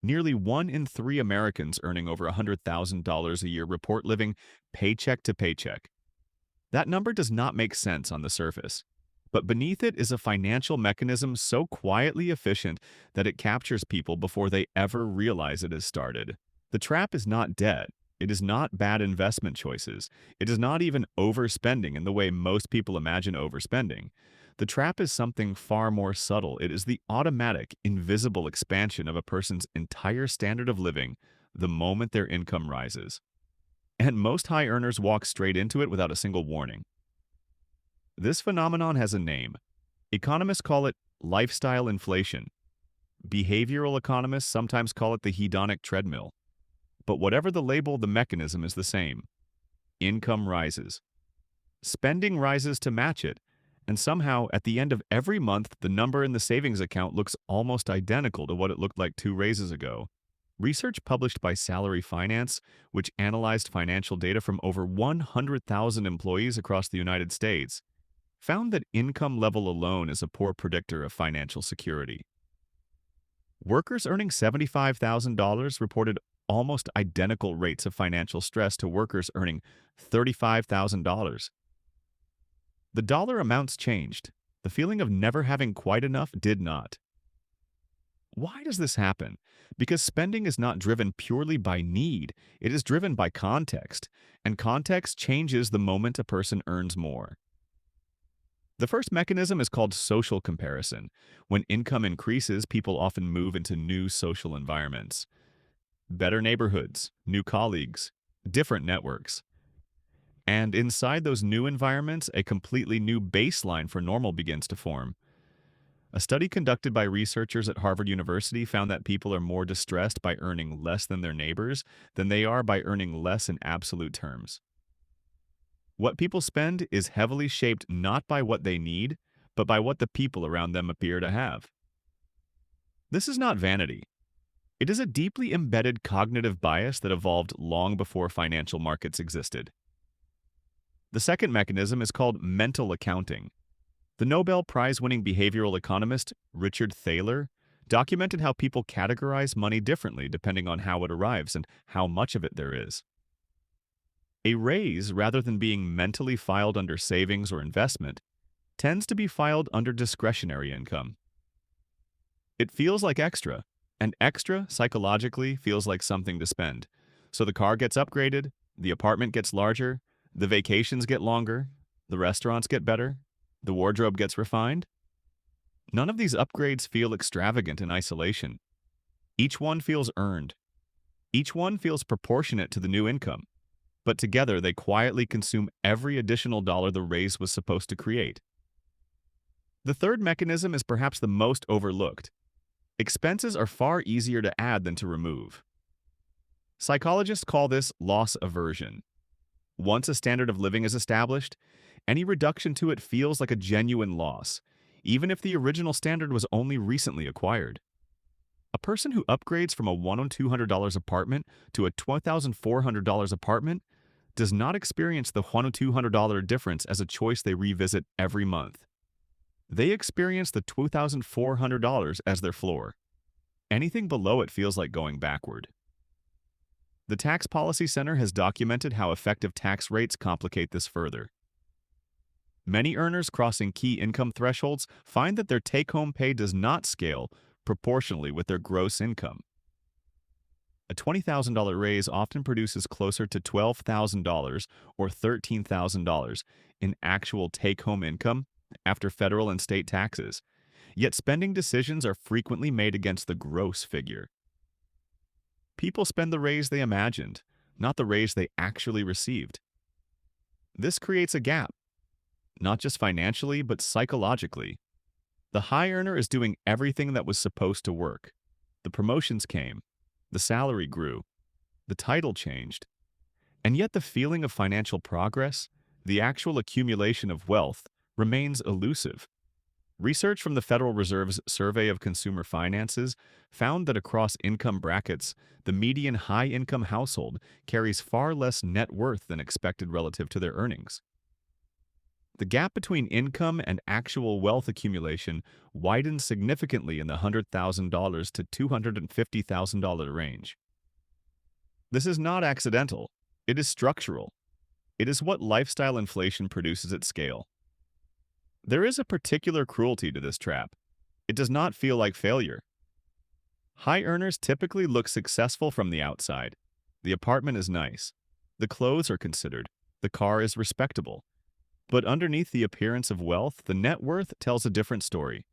Nearly 1 in 3 Americans earning over $100,000 a year report living paycheck to paycheck. That number does not make sense on the surface, but beneath it is a financial mechanism so quietly efficient that it captures people before they ever realize it has started. The trap is not debt. It is not bad investment choices. It is not even overspending in the way most people imagine overspending. The trap is something far more subtle. It is the automatic, invisible expansion of a person's entire standard of living the moment their income rises. And most high earners walk straight into it without a single warning. This phenomenon has a name. Economists call it lifestyle inflation. Behavioral economists sometimes call it the hedonic treadmill. But whatever the label, the mechanism is the same. Income rises. Spending rises to match it. And somehow, at the end of every month, the number in the savings account looks almost identical to what it looked like 2 raises ago. Research published by Salary Finance, which analyzed financial data from over 100,000 employees across the United States, found that income level alone is a poor predictor of financial security. Workers earning $75,000 reported almost identical rates of financial stress to workers earning $35,000. The dollar amounts changed. The feeling of never having quite enough did not. Why does this happen? Because spending is not driven purely by need, it is driven by context, and context changes the moment a person earns more. The first mechanism is called social comparison. When income increases, people often move into new social environments. Better neighborhoods, new colleagues, different networks. And inside those new environments, a completely new baseline for normal begins to form. A study conducted by researchers at Harvard University found that people are more distressed by earning less than their neighbors than they are by earning less in absolute terms. What people spend is heavily shaped not by what they need, but by what the people around them appear to have. This is not vanity. It is a deeply embedded cognitive bias that evolved long before financial markets existed. The second mechanism is called mental accounting. The Nobel Prize-winning behavioral economist Richard Thaler documented how people categorize money differently depending on how it arrives and how much of it there is. A raise, rather than being mentally filed under savings or investment, tends to be filed under discretionary income. It feels like extra, and extra psychologically feels like something to spend. So the car gets upgraded, the apartment gets larger, the vacations get longer, the restaurants get better, the wardrobe gets refined. None of these upgrades feel extravagant in isolation. Each one feels earned. Each one feels proportionate to the new income. But together they quietly consume every additional dollar the raise was supposed to create. The third mechanism is perhaps the most overlooked. Expenses are far easier to add than to remove. Psychologists call this loss aversion. Once a standard of living is established, any reduction to it feels like a genuine loss, even if the original standard was only recently acquired. A person who upgrades from a $1,200 apartment to a $12,400 apartment does not experience the $1,200 difference as a choice they revisit every month. They experience the $2,400 as their floor. Anything below it feels like going backward. The Tax Policy Center has documented how effective tax rates complicate this further. Many earners crossing key income thresholds find that their take-home pay does not scale proportionally with their gross income. A $20,000 raise often produces closer to $12,000 or $13,000 in actual take-home income after federal and state taxes, yet spending decisions are frequently made against the gross figure. People spend the raise they imagined, not the raise they actually received. This creates a gap, not just financially, but psychologically. The high earner is doing everything that was supposed to work. The promotions came, the salary grew, the title changed, and yet the feeling of financial progress, the actual accumulation of wealth, remains elusive. Research from the Federal Reserve's Survey of Consumer Finances found that across income brackets, the median high-income household carries far less net worth than expected relative to their earnings. The gap between income and actual wealth accumulation widens significantly in the $100,000 to $250,000 range. This is not accidental. It is structural. It is what lifestyle inflation produces at scale. There is a particular cruelty to this trap. It does not feel like failure. High earners typically look successful from the outside. The apartment is nice. The clothes are considered. The car is respectable. But underneath the appearance of wealth, the net worth tells a different story.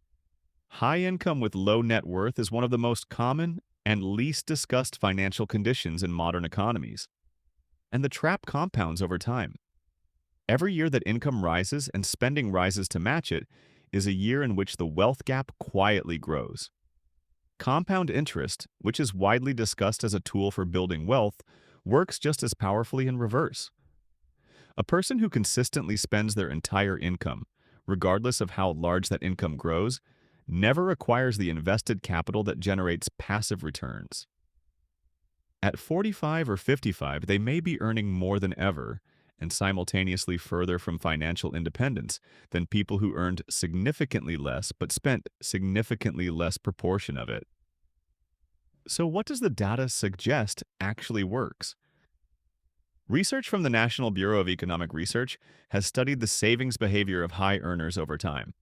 High income with low net worth is one of the most common and least discussed financial conditions in modern economies. And the trap compounds over time. Every year that income rises and spending rises to match it is a year in which the wealth gap quietly grows. Compound interest, which is widely discussed as a tool for building wealth, works just as powerfully in reverse. A person who consistently spends their entire income, regardless of how large that income grows, never acquires the invested capital that generates passive returns. At 45 or 55, they may be earning more than ever and simultaneously further from financial independence than people who earned significantly less but spent significantly less proportion of it. So what does the data suggest actually works? Research from the National Bureau of Economic Research has studied the savings behavior of high earners over time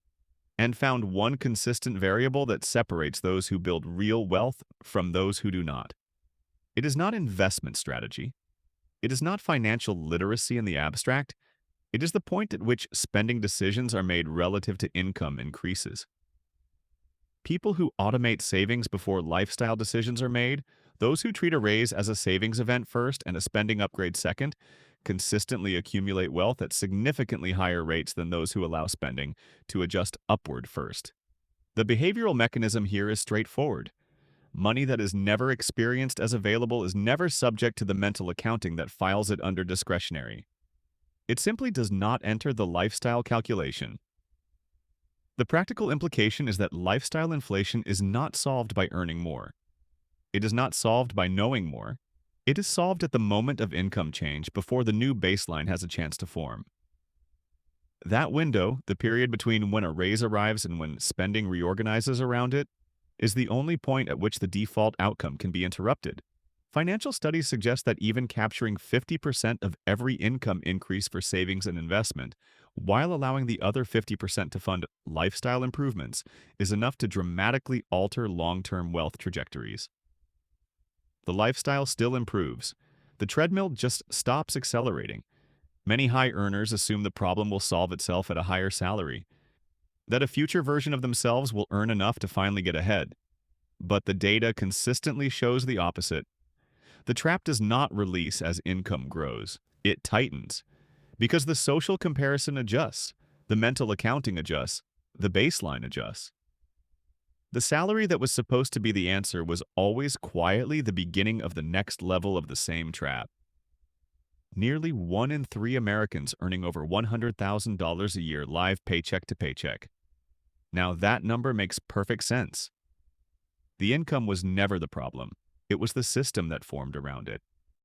and found one consistent variable that separates those who build real wealth from those who do not. It is not investment strategy. It is not financial literacy in the abstract. It is the point at which spending decisions are made relative to income increases. People who automate savings before lifestyle decisions are made, those who treat a raise as a savings event first and a spending upgrade second, consistently accumulate wealth at significantly higher rates than those who allow spending to adjust upward first. The behavioral mechanism here is straightforward. Money that is never experienced as available is never subject to the mental accounting that files it under discretionary. It simply does not enter the lifestyle calculation. The practical implication is that lifestyle inflation is not solved by earning more. It is not solved by knowing more. It is solved at the moment of income change before the new baseline has a chance to form. That window, the period between when a raise arrives and when spending reorganizes around it, is the only point at which the default outcome can be interrupted. Financial studies suggest that even capturing 50% of every income increase for savings and investment, while allowing the other 50% to fund lifestyle improvements, is enough to dramatically alter long-term wealth trajectories. The lifestyle still improves. The treadmill just stops accelerating. Many high earners assume the problem will solve itself at a higher salary, that a future version of themselves will earn enough to finally get ahead. But the data consistently shows the opposite. The trap does not release as income grows. It tightens. Because the social comparison adjusts, the mental accounting adjusts, the baseline adjusts. The salary that was supposed to be the answer was always quietly the beginning of the next level of the same trap. Nearly 1 in 3 Americans earning over $100,000 a year live paycheck to paycheck. Now that number makes perfect sense. The income was never the problem. It was the system that formed around it.